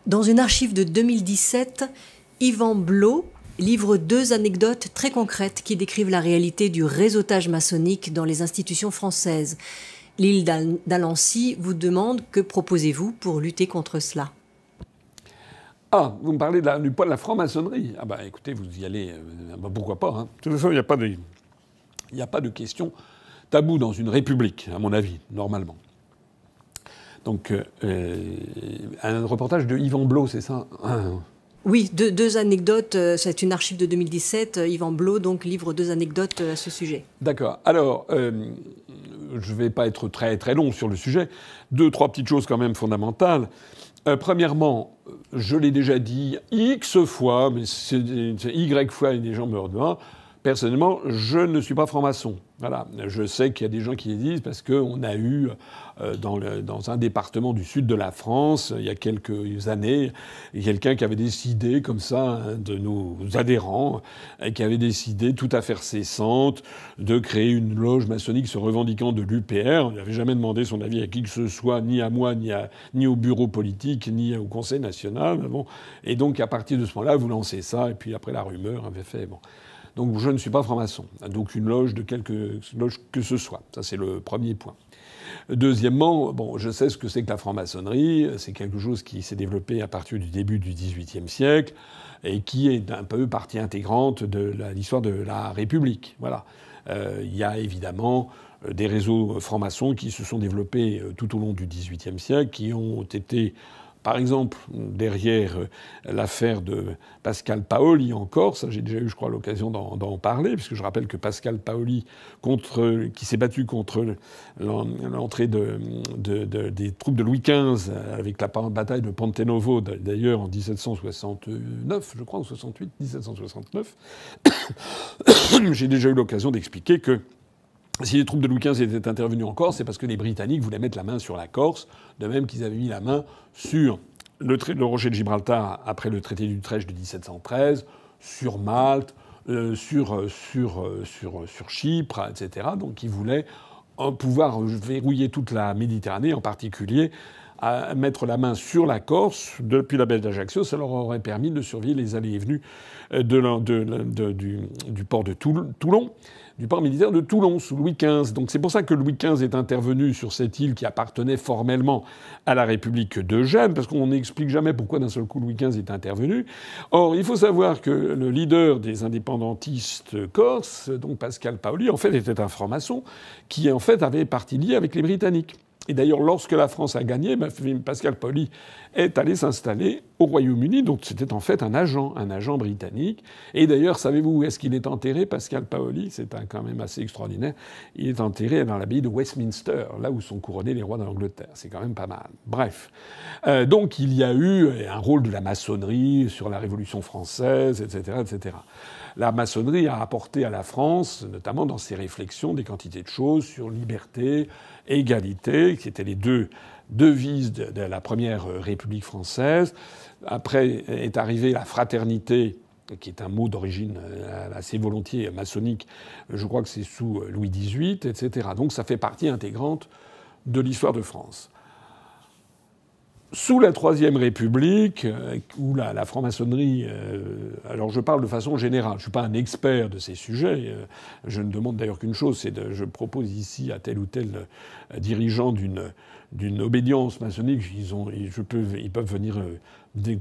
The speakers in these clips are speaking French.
Dans une archive de 2017, Yvan Blot livre 2 anecdotes très concrètes qui décrivent la réalité du réseautage maçonnique dans les institutions françaises. L'île d'Alency vous demande que proposez-vous pour lutter contre cela? Ah, vous me parlez du poids de la franc-maçonnerie. Ah bah écoutez, vous y allez, pourquoi pas. Hein. De toute façon, il n'y a pas de question taboue dans une république, à mon avis, normalement. Donc, un reportage de Yvan Blot, c'est ça? Oui, 2 anecdotes. C'est une archive de 2017. Yvan Blot donc livre 2 anecdotes à ce sujet. D'accord. Alors, je ne vais pas être très très long sur le sujet. 2-3 petites choses quand même fondamentales. Premièrement, je l'ai déjà dit X fois, mais c'est Y fois et des gens meurent demain. Personnellement, je ne suis pas franc-maçon. Voilà. Je sais qu'il y a des gens qui les disent parce qu'on a eu dans un département du sud de la France, il y a quelques années, quelqu'un qui avait décidé, comme ça, de nos adhérents, qui avait décidé, tout à faire cessante, de créer une loge maçonnique se revendiquant de l'UPR. Il n'avait jamais demandé son avis à qui que ce soit, ni à moi, ni au bureau politique, ni au Conseil national. Bon. Et donc, à partir de ce moment-là, vous lancez ça, et puis après, la rumeur avait fait... Bon. Donc je ne suis pas franc-maçon, d'aucune loge, de quelque loge que ce soit. Ça, c'est le premier point. Deuxièmement, bon, je sais ce que c'est que la franc-maçonnerie. C'est quelque chose qui s'est développé à partir du début du XVIIIe siècle et qui est un peu partie intégrante de l'histoire de la République. Voilà. Il y a évidemment des réseaux francs-maçons qui se sont développés tout au long du XVIIIe siècle, qui ont été... Par exemple, derrière l'affaire de Pascal Paoli en Corse, j'ai déjà eu, je crois, l'occasion d'en parler, puisque je rappelle que Pascal Paoli, qui s'est battu contre l'entrée des troupes de Louis XV avec la bataille de Ponte Novo, d'ailleurs en 1769, je crois, en 68, 1769, j'ai déjà eu l'occasion d'expliquer que si les troupes de Louis XV étaient intervenues en Corse, c'est parce que les Britanniques voulaient mettre la main sur la Corse, de même qu'ils avaient mis la main sur le rocher de Gibraltar après le traité d'Utrecht de 1713, sur Malte, sur Chypre, etc. Donc ils voulaient pouvoir verrouiller toute la Méditerranée, en particulier à mettre la main sur la Corse depuis la baie d'Ajaccio. Ça leur aurait permis de surveiller les allées et venues du port de Toulon, du port militaire de Toulon sous Louis XV. Donc c'est pour ça que Louis XV est intervenu sur cette île qui appartenait formellement à la République d'Eugène, parce qu'on n'explique jamais pourquoi d'un seul coup Louis XV est intervenu. Or, il faut savoir que le leader des indépendantistes corses, donc Pascal Paoli, en fait était un franc-maçon qui en fait avait partie liée avec les Britanniques. Et d'ailleurs, lorsque la France a gagné, Pascal Paoli est allé s'installer au Royaume-Uni. Donc c'était en fait un agent britannique. Et d'ailleurs, savez-vous où est-ce qu'il est enterré, Pascal Paoli? C'est quand même assez extraordinaire. Il est enterré dans l'abbaye de Westminster, là où sont couronnés les rois d'Angleterre. C'est quand même pas mal. Bref. Donc il y a eu un rôle de la maçonnerie sur la Révolution française, etc., etc. La maçonnerie a apporté à la France, notamment dans ses réflexions, des quantités de choses sur liberté, égalité, qui étaient les deux devises de la première République française. Après est arrivée la fraternité, qui est un mot d'origine assez volontiers maçonnique. Je crois que c'est sous Louis XVIII, etc. Donc ça fait partie intégrante de l'histoire de France. Sous la Troisième République, où la franc-maçonnerie... alors je parle de façon générale, je ne suis pas un expert de ces sujets, je ne demande d'ailleurs qu'une chose, je propose ici à tel ou tel dirigeant d'une obédience maçonnique, ils peuvent venir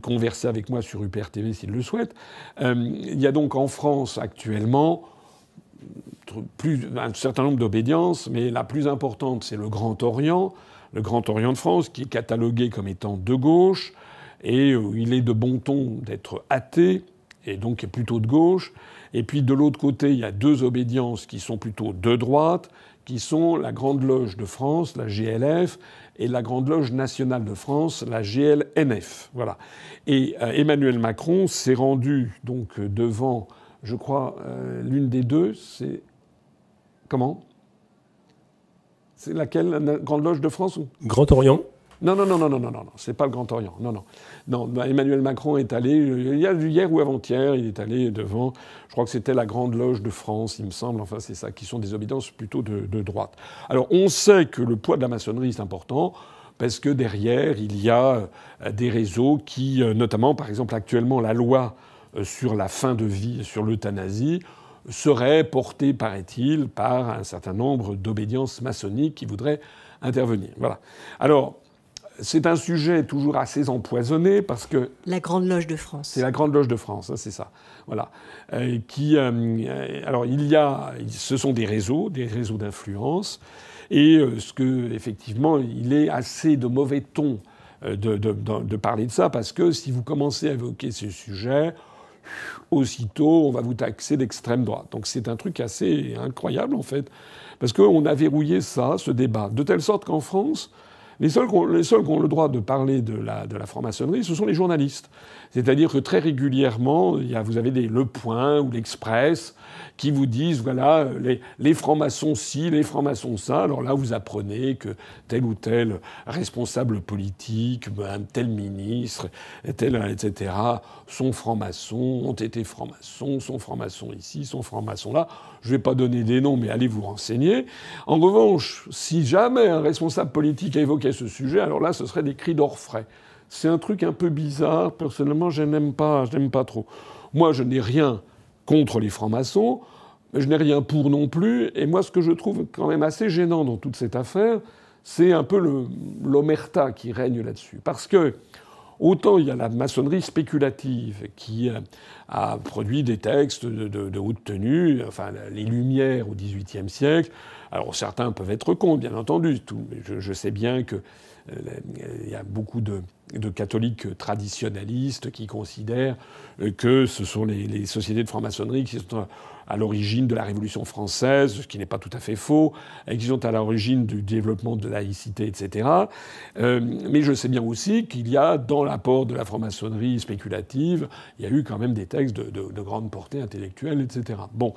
converser avec moi sur UPR TV s'ils le souhaitent. Il y a donc en France actuellement un certain nombre d'obédiences, mais la plus importante, c'est le Grand Orient. Le Grand Orient de France, qui est catalogué comme étant de gauche, et où il est de bon ton d'être athée, et donc plutôt de gauche. Et puis de l'autre côté, il y a 2 obédiences qui sont plutôt de droite, qui sont la Grande Loge de France, la GLF, et la Grande Loge nationale de France, la GLNF. Voilà. Et Emmanuel Macron s'est rendu donc devant, je crois, l'une des 2, c'est... Comment ? C'est laquelle, la Grande Loge de France ou... Grand Orient. Non, c'est pas le Grand Orient. Non, Emmanuel Macron est allé, hier ou avant-hier, il est allé devant, je crois que c'était la Grande Loge de France, il me semble, enfin c'est ça, qui sont des obédiences plutôt de droite. Alors on sait que le poids de la maçonnerie est important. parce que derrière, il y a des réseaux qui, notamment, par exemple, actuellement, la loi sur la fin de vie, sur l'euthanasie, serait portée, paraît-il, par un certain nombre d'obédiences maçonniques qui voudraient intervenir. Voilà. Alors, c'est un sujet toujours assez empoisonné parce que... La Grande Loge de France. C'est la Grande Loge de France, hein, c'est ça. Voilà. Alors, ce sont des réseaux d'influence. Et effectivement, il est assez de mauvais ton de parler de ça, parce que si vous commencez à évoquer ce sujet, aussitôt, on va vous taxer d'extrême droite. Donc c'est un truc assez incroyable, en fait, parce qu'on a verrouillé ce débat, de telle sorte qu'en France, les seuls qui ont le droit de parler de la franc-maçonnerie, ce sont les journalistes. C'est-à-dire que très régulièrement, vous avez Le Point ou l'Express qui vous disent, voilà, les francs-maçons ci, les francs-maçons ça. Alors là, vous apprenez que tel ou tel responsable politique, un tel ministre, etc., sont francs-maçons, ont été francs-maçons, sont francs-maçons ici, sont francs-maçons là. Je ne vais pas donner des noms, mais allez vous renseigner. En revanche, si jamais un responsable politique évoquait ce sujet, alors là, ce serait des cris d'orfraie. C'est un truc un peu bizarre. Personnellement, je n'aime pas trop. Moi, je n'ai rien contre les francs-maçons, mais je n'ai rien pour non plus. Et moi, ce que je trouve quand même assez gênant dans toute cette affaire, c'est un peu l'omerta qui règne là-dessus. Parce que autant il y a la maçonnerie spéculative qui a produit des textes de haute tenue, enfin les Lumières au XVIIIe siècle. Alors certains peuvent être contre, bien entendu. Je sais bien que il y a beaucoup de catholiques traditionnalistes qui considèrent que ce sont les sociétés de franc-maçonnerie qui sont à l'origine de la Révolution française, ce qui n'est pas tout à fait faux, et qui sont à l'origine du développement de la laïcité, etc. Mais je sais bien aussi qu'il y a, dans l'apport de la franc-maçonnerie spéculative, il y a eu quand même des textes de grande portée intellectuelle, etc. Bon,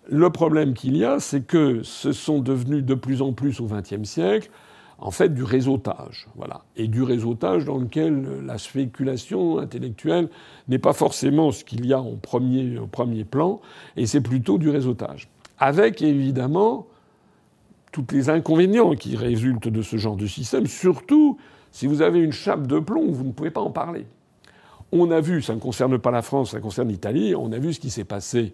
le problème qu'il y a, c'est que ce sont devenus de plus en plus au XXe siècle, en fait, du réseautage, voilà. Et du réseautage dans lequel la spéculation intellectuelle n'est pas forcément ce qu'il y a au premier plan, et c'est plutôt du réseautage. Avec, évidemment, tous les inconvénients qui résultent de ce genre de système, surtout si vous avez une chape de plomb, vous ne pouvez pas en parler. On a vu, ça ne concerne pas la France, ça concerne l'Italie, on a vu ce qui s'est passé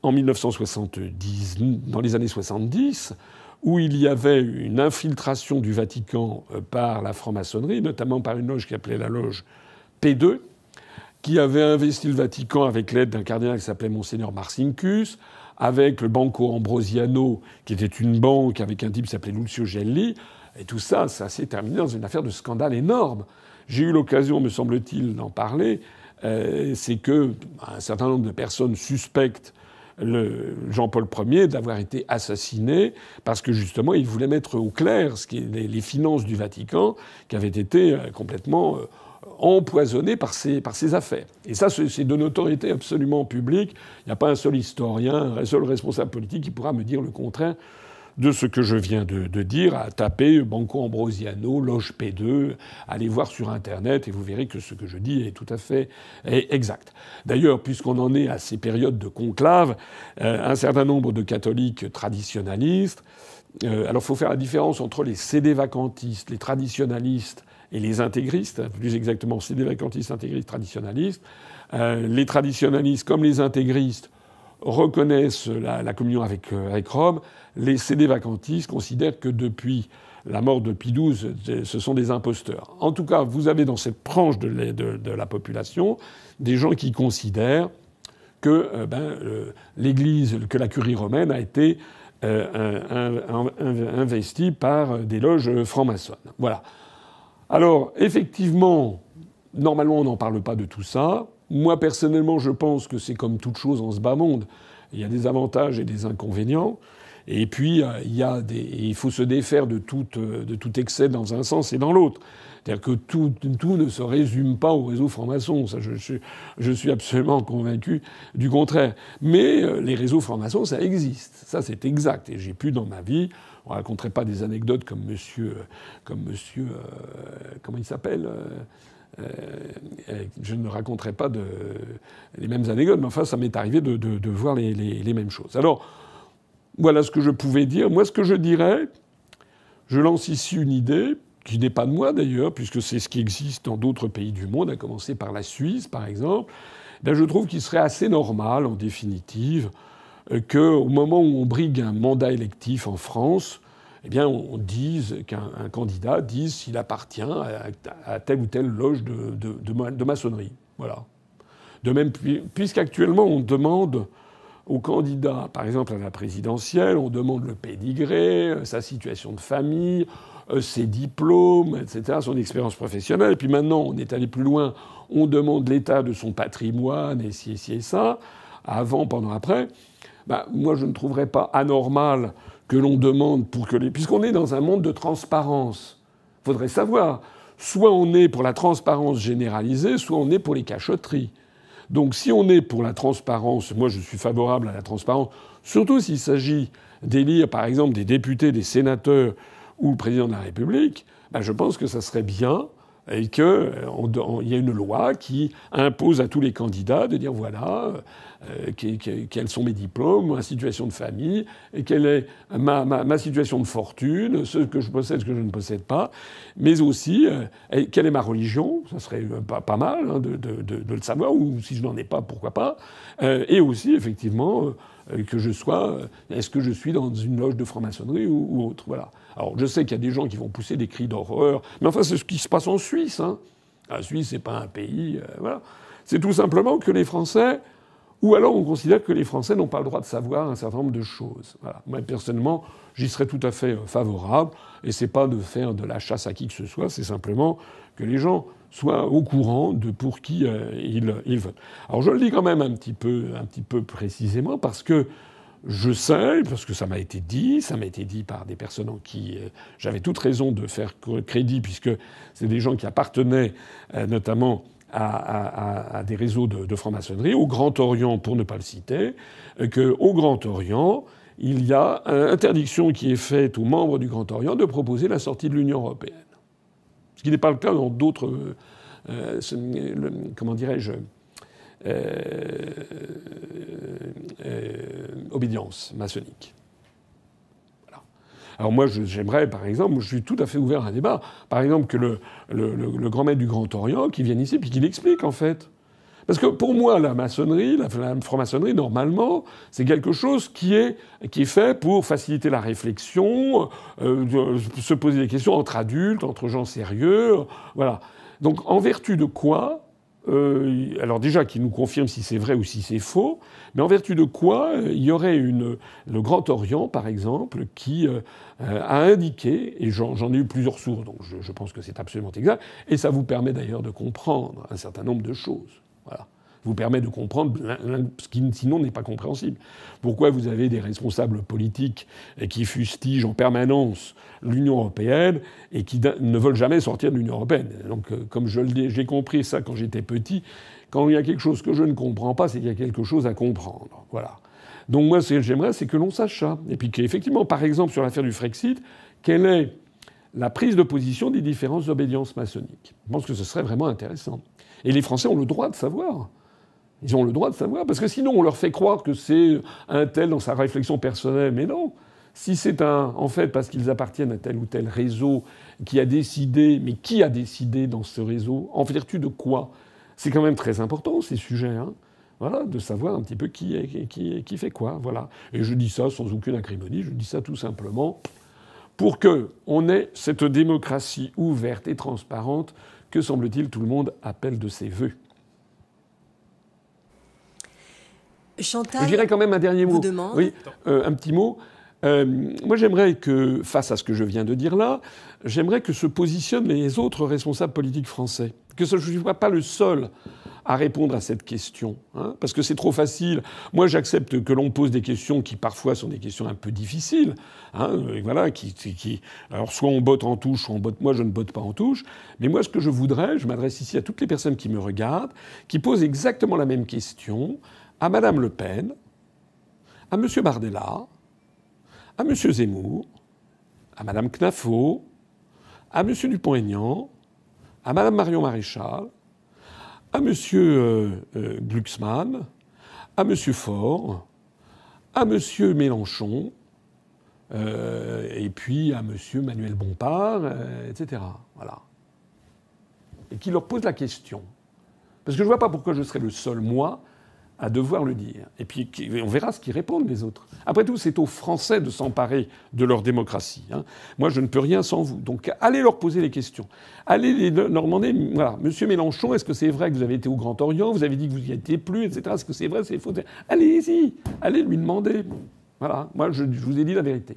en 1970, dans les années 70, où il y avait une infiltration du Vatican par la franc-maçonnerie, notamment par une loge qui s'appelait la loge P2, qui avait investi le Vatican avec l'aide d'un cardinal qui s'appelait Monseigneur Marcinkus, avec le Banco Ambrosiano, qui était une banque avec un type qui s'appelait Lucio Gelli. Et tout ça, ça s'est terminé dans une affaire de scandale énorme. J'ai eu l'occasion, me semble-t-il, d'en parler. C'est que un certain nombre de personnes suspectent Jean-Paul Ier d'avoir été assassiné parce que justement il voulait mettre au clair les finances du Vatican qui avaient été complètement empoisonnées par ces affaires. Et ça, c'est de notoriété absolument publique. Il n'y a pas un seul historien, un seul responsable politique qui pourra me dire le contraire de ce que je viens de dire, à taper Banco Ambrosiano, Loge P2, allez voir sur Internet et vous verrez que ce que je dis est tout à fait exact. D'ailleurs, puisqu'on en est à ces périodes de conclave, un certain nombre de catholiques traditionnalistes, alors il faut faire la différence entre les sédévacantistes, les traditionalistes et les intégristes, plus exactement sédévacantistes, intégristes, traditionalistes. Les traditionalistes, comme les intégristes, reconnaissent la communion avec Rome. Les sédévacantistes considèrent que depuis la mort de Pie XII, ce sont des imposteurs. En tout cas, vous avez dans cette tranche de la population des gens qui considèrent que l'Église, que la curie romaine a été investie par des loges franc-maçonnes. Voilà. Alors, effectivement, normalement, on n'en parle pas de tout ça. Moi, personnellement, je pense que c'est comme toute chose en ce bas monde. Il y a des avantages et des inconvénients. Et puis, il faut se défaire de tout excès dans un sens et dans l'autre. C'est-à-dire que tout ne se résume pas au réseau franc-maçon. Ça, je suis absolument convaincu du contraire. Mais les réseaux francs-maçons, ça existe. Ça, c'est exact. Et j'ai pu, dans ma vie, on ne raconterait pas des anecdotes comme monsieur comment il s'appelle je ne raconterai pas les mêmes anecdotes, mais enfin, ça m'est arrivé de voir les mêmes choses. Alors, voilà ce que je pouvais dire. Moi, ce que je dirais, je lance ici une idée qui n'est pas de moi d'ailleurs, puisque c'est ce qui existe dans d'autres pays du monde, à commencer par la Suisse par exemple, je trouve qu'il serait assez normal, en définitive, qu'au moment où on brigue un mandat électif en France, eh bien, on dise qu'un candidat dise s'il appartient à telle ou telle loge de maçonnerie. Voilà. De même, puisqu'actuellement, on demande aux candidats, par exemple à la présidentielle, on demande le pédigré, sa situation de famille, ses diplômes, etc., son expérience professionnelle. Et puis maintenant, on est allé plus loin, on demande l'état de son patrimoine, et ci et ça, avant, pendant, après. Moi, je ne trouverais pas anormal que l'on demande puisqu'on est dans un monde de transparence. Il faudrait savoir, soit on est pour la transparence généralisée, soit on est pour les cachotteries. Donc si on est pour la transparence, moi je suis favorable à la transparence, surtout s'il s'agit d'élire par exemple des députés, des sénateurs ou le président de la République, je pense que ça serait bien et qu'il y a une loi qui impose à tous les candidats de dire voilà quels sont mes diplômes, ma situation de famille, et quelle est ma situation de fortune, ce que je possède, ce que je ne possède pas, mais aussi quelle est ma religion, ça serait pas mal de le savoir, ou si je n'en ai pas, pourquoi pas, et aussi effectivement que je sois, est-ce que je suis dans une loge de franc-maçonnerie ou autre, voilà. Alors je sais qu'il y a des gens qui vont pousser des cris d'horreur, mais enfin c'est ce qui se passe en Suisse. La Suisse, c'est pas un pays, voilà. C'est tout simplement que les Français, ou alors on considère que les Français n'ont pas le droit de savoir un certain nombre de choses. Voilà. Moi personnellement, j'y serais tout à fait favorable, et c'est pas de faire de la chasse à qui que ce soit, c'est simplement que les gens soient au courant de pour qui ils votent. Alors je le dis quand même un petit peu précisément parce que je sais, parce que ça m'a été dit par des personnes en qui j'avais toute raison de faire crédit, puisque c'est des gens qui appartenaient notamment à des réseaux de franc-maçonnerie, au Grand Orient pour ne pas le citer, qu'au Grand Orient, il y a une interdiction qui est faite aux membres du Grand Orient de proposer la sortie de l'Union européenne. Ce qui n'est pas le cas dans d'autres, comment dirais-je, obédience maçonnique. Voilà. Alors moi, j'aimerais, par exemple, je suis tout à fait ouvert à un débat, par exemple que le grand maître du Grand Orient qui vienne ici puis qu'il explique, en fait. Parce que pour moi, la maçonnerie, la franc-maçonnerie, normalement, c'est quelque chose qui est fait pour faciliter la réflexion, se poser des questions entre adultes, entre gens sérieux, voilà. Donc en vertu de quoi alors déjà, qui nous confirme si c'est vrai ou si c'est faux, mais en vertu de quoi il y aurait le Grand Orient, par exemple, qui a indiqué, et j'en ai eu plusieurs sources, donc je pense que c'est absolument exact, et ça vous permet d'ailleurs de comprendre un certain nombre de choses. Voilà. Vous permet de comprendre ce qui sinon n'est pas compréhensible. Pourquoi vous avez des responsables politiques qui fustigent en permanence l'Union européenne et qui ne veulent jamais sortir de l'Union européenne. Donc, comme j'ai compris ça quand j'étais petit, quand il y a quelque chose que je ne comprends pas, c'est qu'il y a quelque chose à comprendre. Voilà. Donc moi, ce que j'aimerais, c'est que l'on sache ça. Et puis qu'effectivement, par exemple, sur l'affaire du Frexit, quelle est la prise de position des différentes obédiences maçonniques. Je pense que ce serait vraiment intéressant. Et les Français ont le droit de savoir. Ils ont le droit de savoir, parce que sinon on leur fait croire que c'est un tel dans sa réflexion personnelle. Mais non. Si c'est en fait parce qu'ils appartiennent à tel ou tel réseau qui a décidé, mais qui a décidé dans ce réseau, en vertu de quoi? C'est quand même très important ces sujets, voilà, de savoir un petit peu qui fait quoi, voilà. Et je dis ça sans aucune acrimonie, je dis ça tout simplement pour qu'on ait cette démocratie ouverte et transparente que, semble-t-il, tout le monde appelle de ses vœux. Chantal, je dirais quand même un dernier mot. Oui, un petit mot. Moi, j'aimerais que, face à ce que je viens de dire là, j'aimerais que se positionnent les autres responsables politiques français. Que je ne sois pas le seul à répondre à cette question, parce que c'est trop facile. Moi, j'accepte que l'on pose des questions qui, parfois, sont des questions un peu difficiles. Voilà, alors, soit on botte en touche, soit on botte... Moi, je ne botte pas en touche. Mais moi, ce que je voudrais, je m'adresse ici à toutes les personnes qui me regardent, qui posent exactement la même question à Madame Le Pen, à Monsieur Bardella, à M. Zemmour, à Mme Knaffo, à M. Dupont-Aignan, à Mme Marion Maréchal, à M. Glucksmann, à M. Faure, à M. Mélenchon, et puis à M. Manuel Bompard, etc. Voilà. Et qui leur pose la question. Parce que je ne vois pas pourquoi je serais le seul, moi, à devoir le dire. Et puis on verra ce qu'ils répondent, les autres. Après tout, c'est aux Français de s'emparer de leur démocratie. Hein. Moi, je ne peux rien sans vous. Donc allez leur poser les questions. Allez leur demander, voilà, Monsieur Mélenchon, est-ce que c'est vrai que vous avez été au Grand Orient? Vous avez dit que vous n'y étiez plus, etc. Est-ce que c'est vrai, c'est faux? Allez-y, allez lui demander. Voilà, moi, je vous ai dit la vérité.